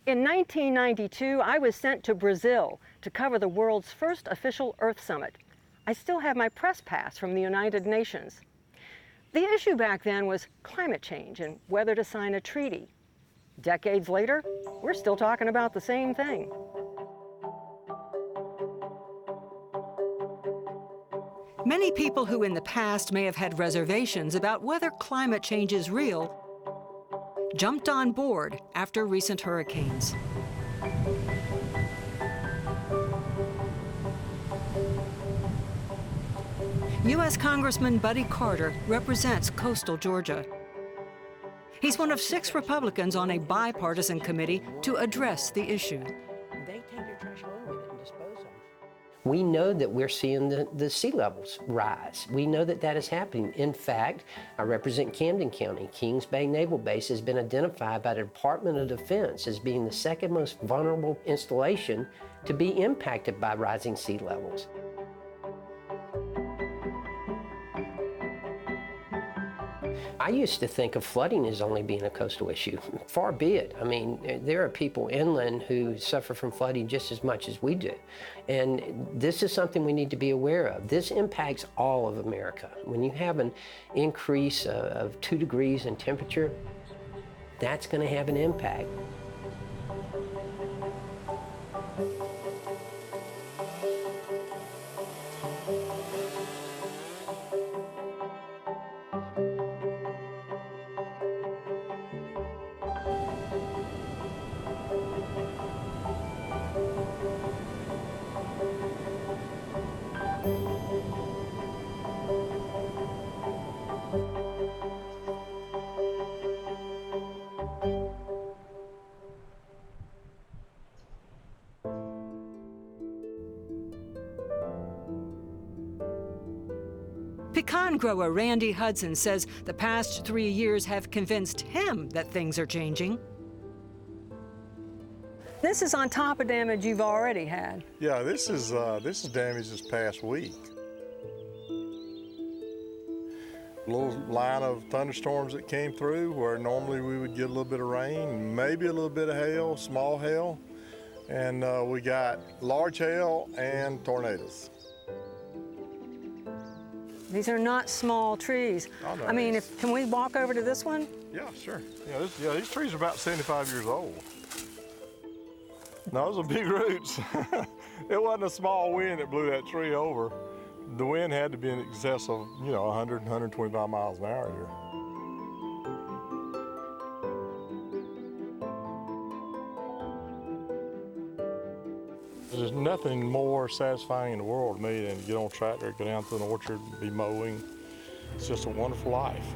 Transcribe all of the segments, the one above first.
In 1992, I was sent to Brazil to cover the world's first official Earth Summit. I still have my press pass from the United Nations. The issue back then was climate change and whether to sign a treaty. Decades later, we're still talking about the same thing. Many people who in the past may have had reservations about whether climate change is real jumped on board after recent hurricanes. U.S. Congressman Buddy Carter represents coastal Georgia. He's one of 6 Republicans on a bipartisan committee to address the issue. They take their trash home with it and dispose of it. We know that we're seeing the sea levels rise. We know that that is happening. In fact, I represent Camden County. Kings Bay Naval Base has been identified by the Department of Defense as being the second most vulnerable installation to be impacted by rising sea levels. I used to think of flooding as only being a coastal issue. Far be it. I mean, there are people inland who suffer from flooding just as much as we do. And this is something we need to be aware of. This impacts all of America. When you have an increase of 2 degrees in temperature, that's going to have an impact. Pecan grower Randy Hudson says the past 3 years have convinced him that things are changing. This is on top of damage you've already had. Yeah, this is damage this past week. A little line of thunderstorms that came through where normally we would get a little bit of rain, maybe a little bit of hail, small hail, and we got large hail and tornadoes. These are not small trees. Oh, no, I mean, can we walk over to this one? Yeah, sure. Yeah, these trees are about 75 years old. No, those are big roots. It wasn't a small wind that blew that tree over. The wind had to be in excess of, 100, 125 miles an hour here. There's nothing more satisfying in the world to me than to get on a tractor, go down through an orchard, be mowing. It's just a wonderful life.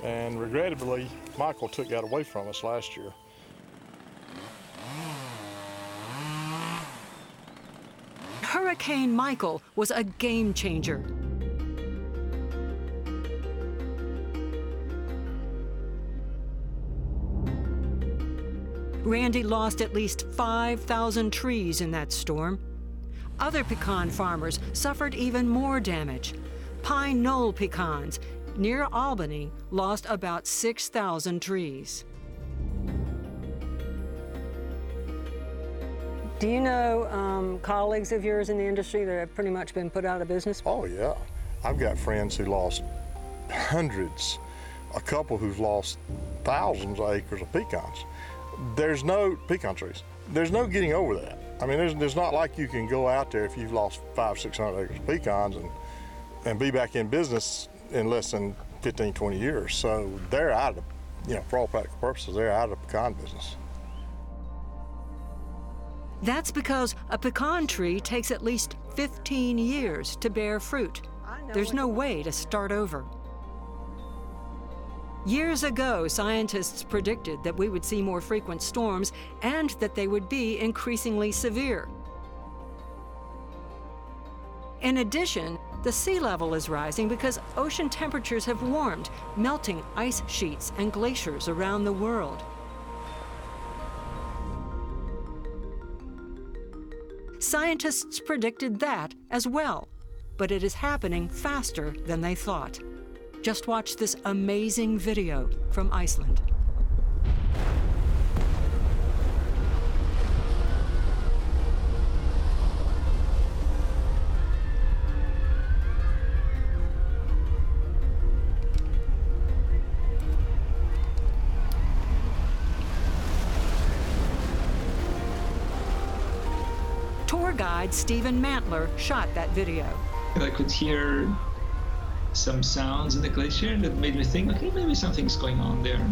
And regrettably, Michael took that away from us last year. Hurricane Michael was a game changer. Randy lost at least 5,000 trees in that storm. Other pecan farmers suffered even more damage. Pine Knoll pecans near Albany lost about 6,000 trees. Do you know colleagues of yours in the industry that have pretty much been put out of business? Oh, yeah. I've got friends who lost hundreds, a couple who've lost thousands of acres of pecans. There's no pecan trees. There's no getting over that. I mean, there's not like you can go out there if you've lost 500, 600 acres of pecans and be back in business in less than 15, 20 years. So they're out of the, for all practical purposes, they're out of the pecan business. That's because a pecan tree takes at least 15 years to bear fruit. There's no way to start over. Years ago, scientists predicted that we would see more frequent storms and that they would be increasingly severe. In addition, the sea level is rising because ocean temperatures have warmed, melting ice sheets and glaciers around the world. Scientists predicted that as well, but it is happening faster than they thought. Just watch this amazing video from Iceland. guide Stephen Mantler shot that video. I could hear some sounds in the glacier that made me think, okay, maybe something's going on there.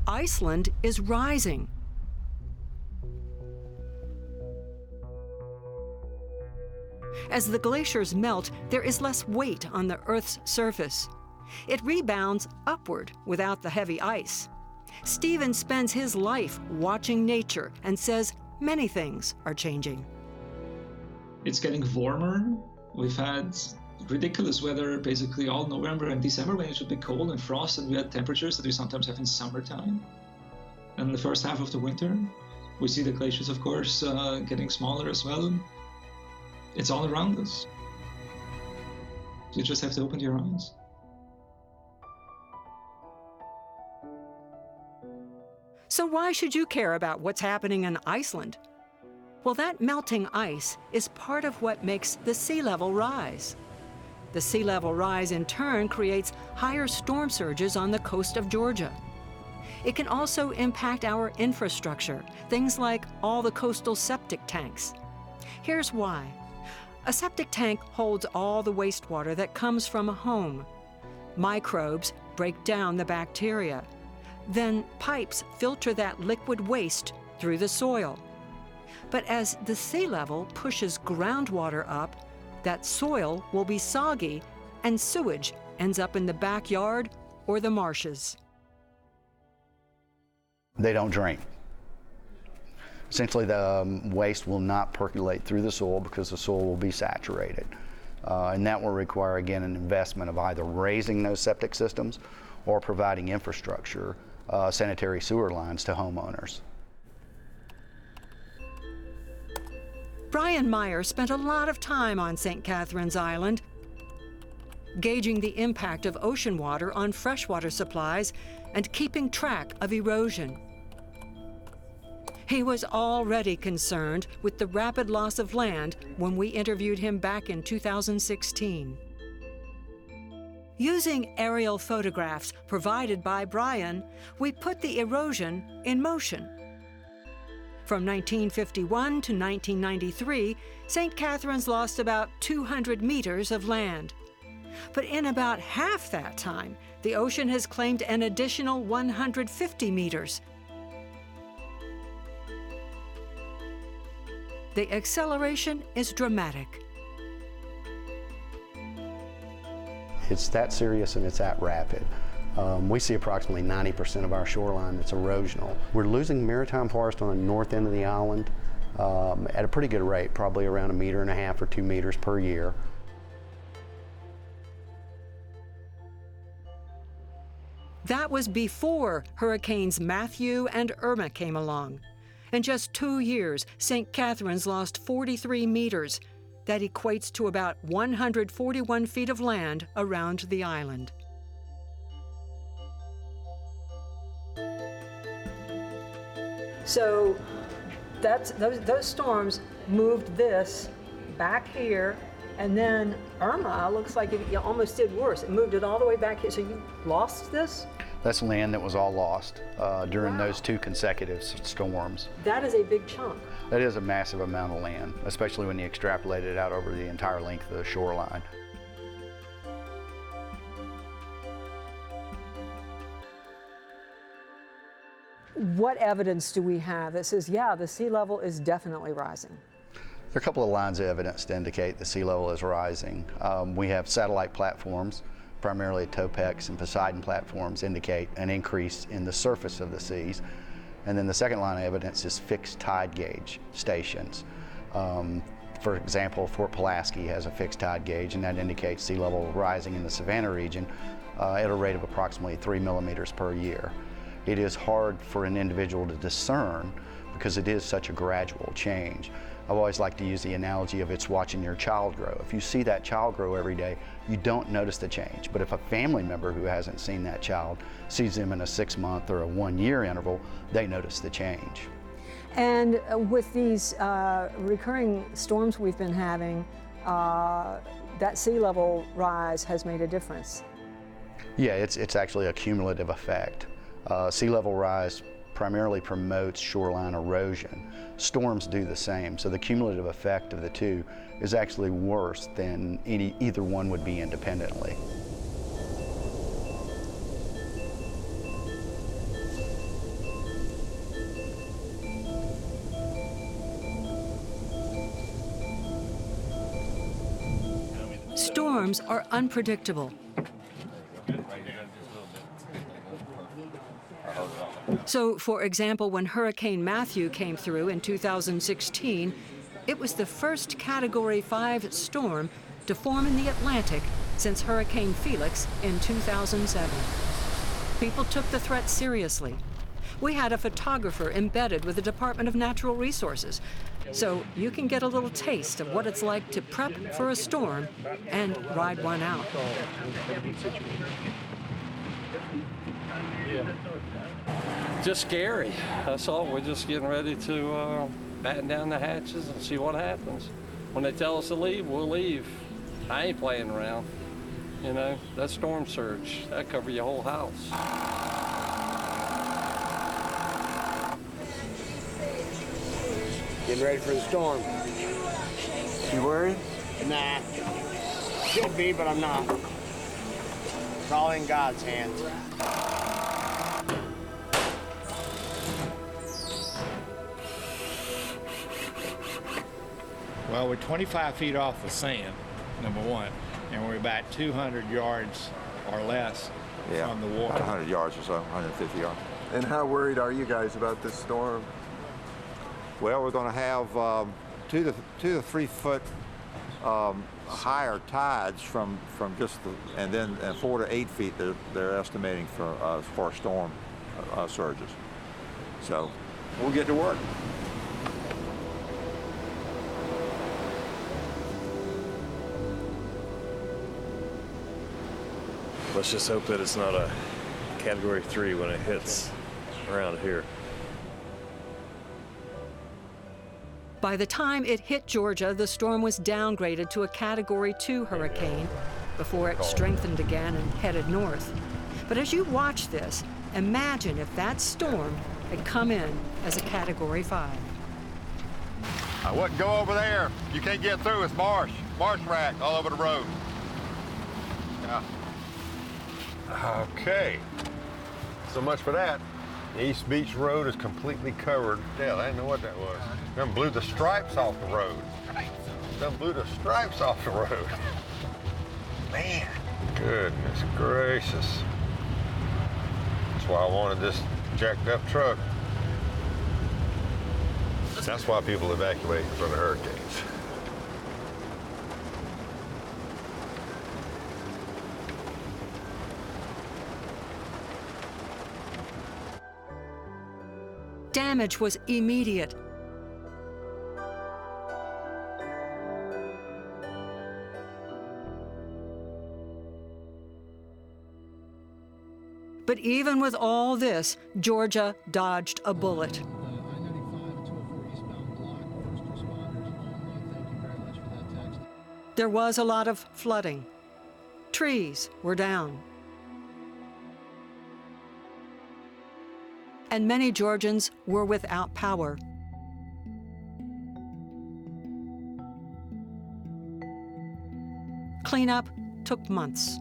Iceland is rising. As the glaciers melt, there is less weight on the Earth's surface. It rebounds upward without the heavy ice. Stephen spends his life watching nature and says many things are changing. It's getting warmer. We've had ridiculous weather basically all November and December when it should be cold and frost, and we had temperatures that we sometimes have in summertime. And the first half of the winter, we see the glaciers, of course, getting smaller as well. It's all around us. You just have to open your eyes. So why should you care about what's happening in Iceland? Well, that melting ice is part of what makes the sea level rise. The sea level rise, in turn, creates higher storm surges on the coast of Georgia. It can also impact our infrastructure, things like all the coastal septic tanks. Here's why. A septic tank holds all the wastewater that comes from a home. Microbes break down the bacteria. Then pipes filter that liquid waste through the soil. But as the sea level pushes groundwater up, that soil will be soggy and sewage ends up in the backyard or the marshes. They don't drain. Essentially, the waste will not percolate through the soil because the soil will be saturated. And that will require, again, an investment of either raising those septic systems or providing infrastructure, sanitary sewer lines to homeowners. Brian Meyer spent a lot of time on St. Catharines Island, gauging the impact of ocean water on freshwater supplies and keeping track of erosion. He was already concerned with the rapid loss of land when we interviewed him back in 2016. Using aerial photographs provided by Brian, we put the erosion in motion. From 1951 to 1993, St. Catharines lost about 200 meters of land. But in about half that time, the ocean has claimed an additional 150 meters. The acceleration is dramatic. It's that serious and it's that rapid. We see approximately 90% of our shoreline that's erosional. We're losing maritime forest on the north end of the island at a pretty good rate, probably around 1.5 meters or 2 meters per year. That was before Hurricanes Matthew and Irma came along. In just 2 years, St. Catharines lost 43 meters. That equates to about 141 feet of land around the island. So those storms moved this back here, and then Irma looks like it almost did worse. It moved it all the way back here. So you lost this? That's land that was all lost during those 2 consecutive storms. That is a big chunk. That is a massive amount of land, especially when you extrapolate it out over the entire length of the shoreline. What evidence do we have that says, yeah, the sea level is definitely rising? There are a couple of lines of evidence to indicate the sea level is rising. We have satellite platforms, primarily Topex and Poseidon platforms, indicate an increase in the surface of the seas. And then the second line of evidence is fixed tide gauge stations. For example, Fort Pulaski has a fixed tide gauge, and that indicates sea level rising in the Savannah region, at a rate of approximately 3 millimeters per year. It is hard for an individual to discern because it is such a gradual change. I've always liked to use the analogy of it's watching your child grow. If you see that child grow every day, you don't notice the change. But if a family member who hasn't seen that child sees them in a 6-month or a 1-year interval, they notice the change. And with these recurring storms we've been having, that sea level rise has made a difference. Yeah, it's actually a cumulative effect. Sea level rise primarily promotes shoreline erosion. Storms do the same, so the cumulative effect of the two is actually worse than either one would be independently. Storms are unpredictable. So, for example, when Hurricane Matthew came through in 2016, it was the first Category 5 storm to form in the Atlantic since Hurricane Felix in 2007. People took the threat seriously. We had a photographer embedded with the Department of Natural Resources, so you can get a little taste of what it's like to prep for a storm and ride one out. Just scary. That's all. We're just getting ready to batten down the hatches and see what happens. When they tell us to leave, we'll leave. I ain't playing around. You know, that storm surge, that cover your whole house. Getting ready for the storm. You worried? Nah. Should be, but I'm not. It's all in God's hands. Well, we're 25 feet off the sand, number one, and we're about 200 yards or less from the water. 100 yards or so, 150 yards. And how worried are you guys about this storm? Well, we're going to have 2 to 3 foot higher tides from just and then 4 to 8 feet they're estimating for storm surges. So we'll get to work. Let's just hope that it's not a Category 3 when it hits around here. By the time it hit Georgia, the storm was downgraded to a Category 2 hurricane before it strengthened again and headed north. But as you watch this, imagine if that storm had come in as a Category 5. I wouldn't go over there. You can't get through. It's marsh rack all over the road. Yeah. Okay, so much for that. East Beach Road is completely covered. Hell, I didn't know what that was. Them blew the stripes off the road. Them blew the stripes off the road. Man, goodness gracious. That's why I wanted this jacked up truck. That's why people evacuate from the hurricanes. Damage was immediate. But even with all this, Georgia dodged a bullet. There was a lot of flooding. Trees were down. And many Georgians were without power. Cleanup took months.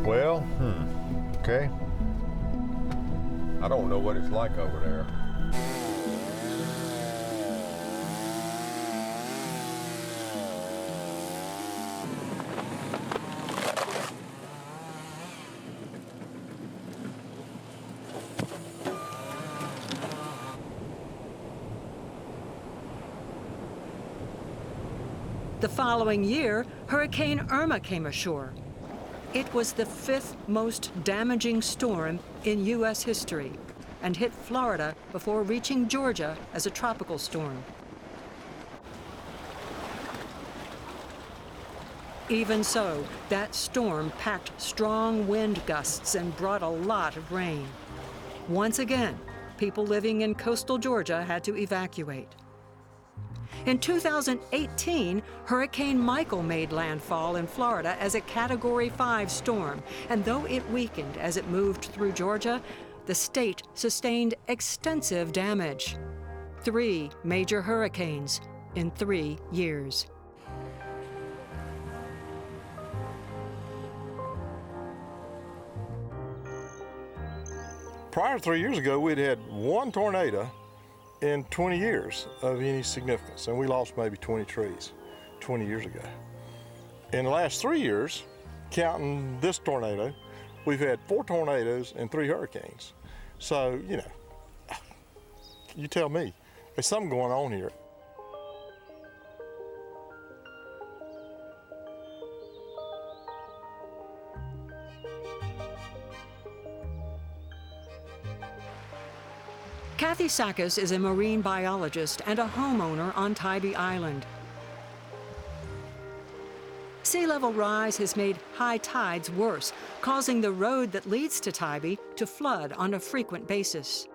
Well, okay. I don't know what it's like over there. The following year, Hurricane Irma came ashore. It was the 5th most damaging storm in U.S. history and hit Florida before reaching Georgia as a tropical storm. Even so, that storm packed strong wind gusts and brought a lot of rain. Once again, people living in coastal Georgia had to evacuate. In 2018, Hurricane Michael made landfall in Florida as a Category 5 storm, and though it weakened as it moved through Georgia, the state sustained extensive damage. 3 major hurricanes in 3 years. Prior to 3 years ago, we'd had 1 tornado in 20 years of any significance, and we lost maybe 20 trees 20 years ago. In the last 3 years, counting this tornado, we've had 4 tornadoes and 3 hurricanes. So, you know, you tell me, there's something going on here. Kathy Sakis is a marine biologist and a homeowner on Tybee Island. Sea level rise has made high tides worse, causing the road that leads to Tybee to flood on a frequent basis.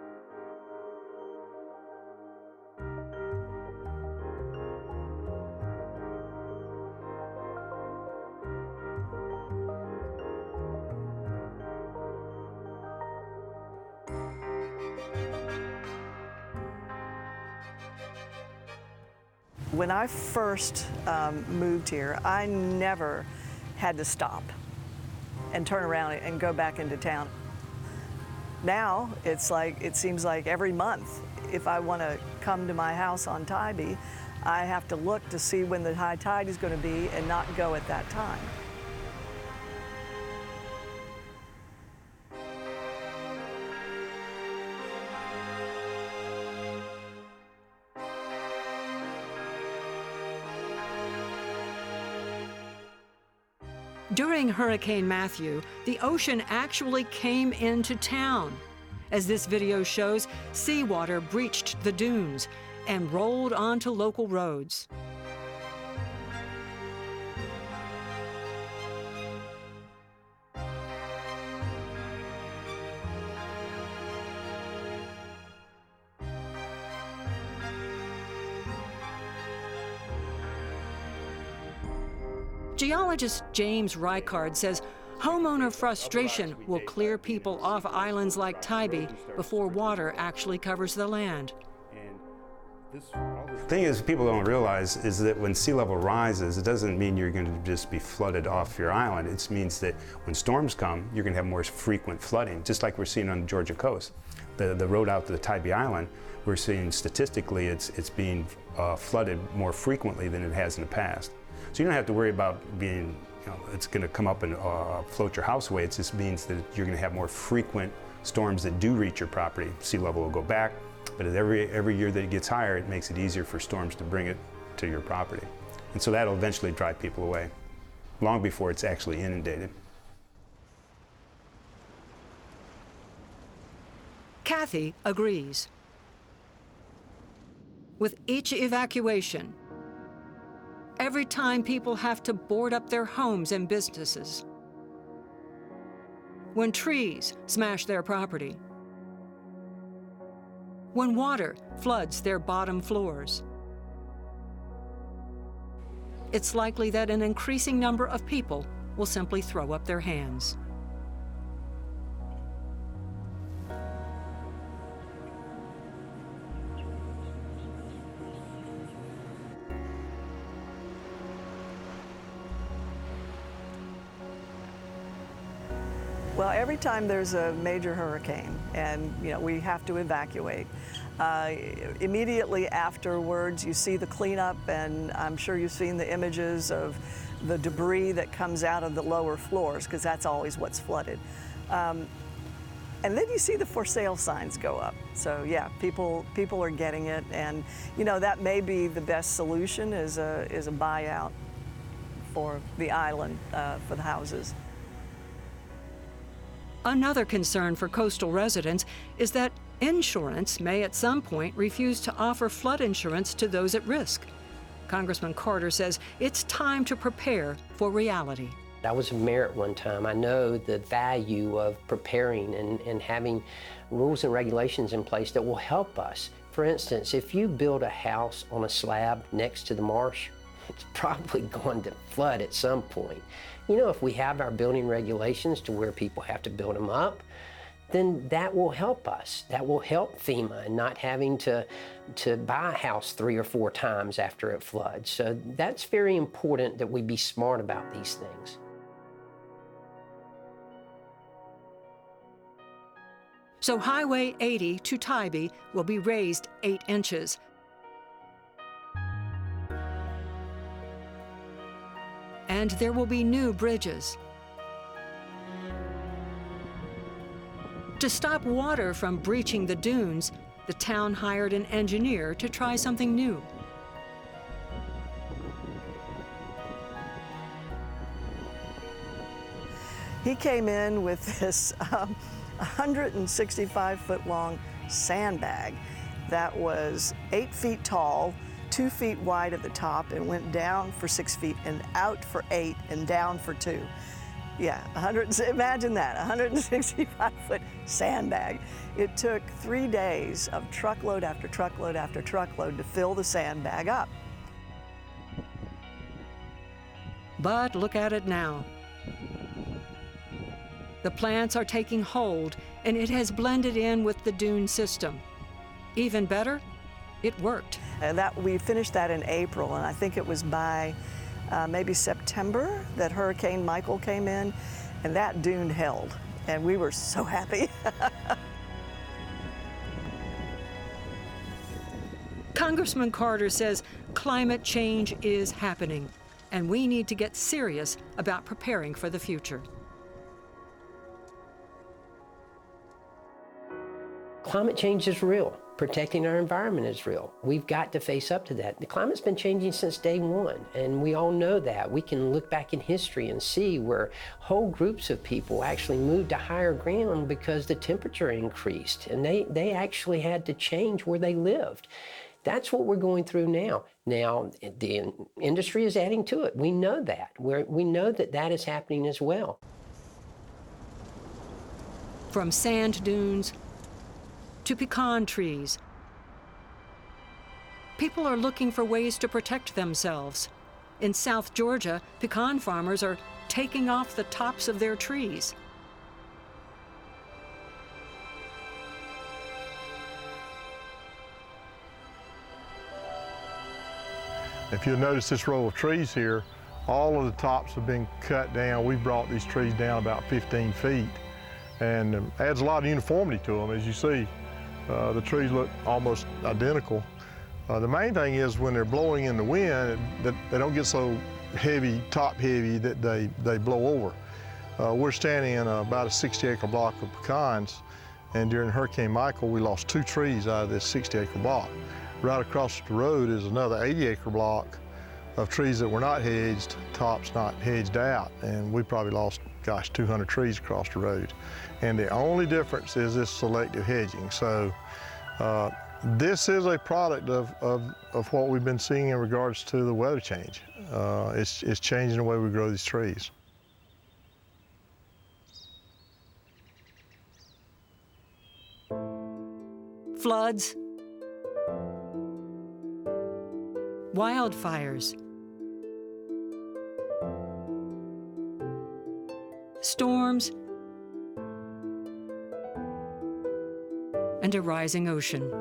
When I first moved here, I never had to stop and turn around and go back into town. Now, it's like, it seems like every month, if I want to come to my house on Tybee, I have to look to see when the high tide is going to be and not go at that time. During Hurricane Matthew, the ocean actually came into town. As this video shows, seawater breached the dunes and rolled onto local roads. Geologist James Ricard says homeowner frustration will clear people off islands like Tybee before water actually covers the land. The thing is, people don't realize is that when sea level rises, it doesn't mean you're going to just be flooded off your island. It means that when storms come, you're going to have more frequent flooding, just like we're seeing on the Georgia coast. The road out to the Tybee Island, we're seeing statistically it's being flooded more frequently than it has in the past. So you don't have to worry about being, it's going to come up and float your house away. It just means that you're going to have more frequent storms that do reach your property. Sea level will go back, but every year that it gets higher, it makes it easier for storms to bring it to your property. And so that'll eventually drive people away, long before it's actually inundated. Kathy agrees. With each evacuation, every time people have to board up their homes and businesses, when trees smash their property, when water floods their bottom floors, it's likely that an increasing number of people will simply throw up their hands. Well, every time there's a major hurricane and we have to evacuate, immediately afterwards you see the cleanup, and I'm sure you've seen the images of the debris that comes out of the lower floors, because that's always what's flooded. And And then you see the for sale signs go up. So yeah, people are getting it, and you know that may be the best solution is a buyout for the island for the houses. Another concern for coastal residents is that insurance may at some point refuse to offer flood insurance to those at risk. Congressman Carter says it's time to prepare for reality. I was a mayor at one time. I know the value of preparing and having rules and regulations in place that will help us. For instance, if you build a house on a slab next to the marsh, it's probably going to flood at some point. You know, if we have our building regulations to where people have to build them up, then that will help us. That will help FEMA in not having to buy a house 3 or 4 times after it floods. So that's very important that we be smart about these things. So Highway 80 to Tybee will be raised 8 inches. And there will be new bridges. To stop water from breaching the dunes, the town hired an engineer to try something new. He came in with this 165-foot long sandbag that was 8 feet tall, 2 feet wide at the top, and went down for 6 feet and out for 8 and down for 2. Yeah, imagine that, 165-foot sandbag. It took 3 days of truckload after truckload after truckload to fill the sandbag up. But look at it now. The plants are taking hold, and it has blended in with the dune system. Even better, it worked. We finished that in April, and I think it was by maybe September that Hurricane Michael came in, and that dune held, and we were so happy. Congressman Carter says climate change is happening, and we need to get serious about preparing for the future. Climate change is real. Protecting our environment is real. We've got to face up to that. The climate's been changing since day one, and we all know that. We can look back in history and see where whole groups of people actually moved to higher ground because the temperature increased, and they actually had to change where they lived. That's what we're going through now. Now, the industry is adding to it. We know that. We know that that is happening as well. From sand dunes to pecan trees, people are looking for ways to protect themselves. In South Georgia, pecan farmers are taking off the tops of their trees. If you'll notice this row of trees here, all of the tops have been cut down. We've brought these trees down about 15 feet, and adds a lot of uniformity to them. As you see, the trees look almost identical. The main thing is when they're blowing in the wind, that they don't get so heavy, top heavy, that they blow over. We're standing in about a 60-acre block of pecans, and during Hurricane Michael, we lost 2 trees out of this 60-acre block. Right across the road is another 80-acre block of trees that were not hedged, tops not hedged out, and we probably lost, gosh, 200 trees across the road. And the only difference is this selective hedging. So this is a product of what we've been seeing in regards to the weather change. It's changing the way we grow these trees. Floods, wildfires, storms, and a rising ocean.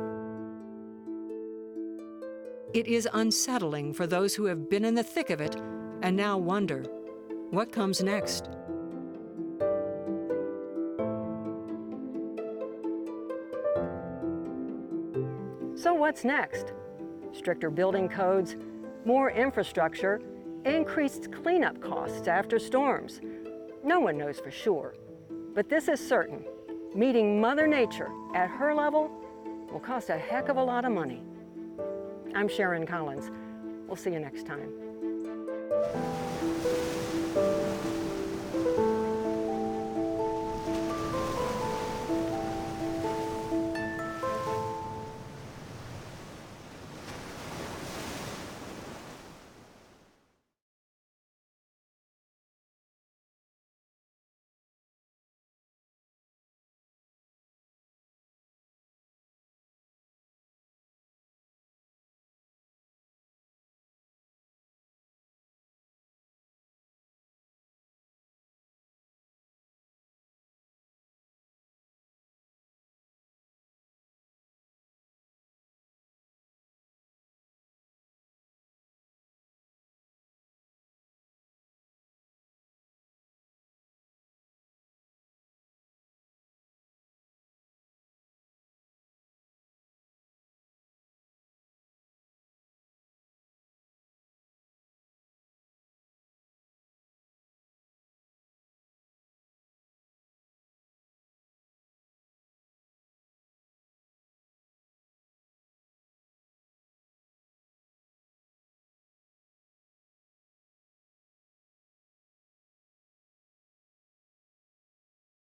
It is unsettling for those who have been in the thick of it and now wonder, what comes next? So what's next? Stricter building codes, more infrastructure, increased cleanup costs after storms. No one knows for sure, but this is certain. Meeting Mother Nature at her level will cost a heck of a lot of money. I'm Sharon Collins. We'll see you next time.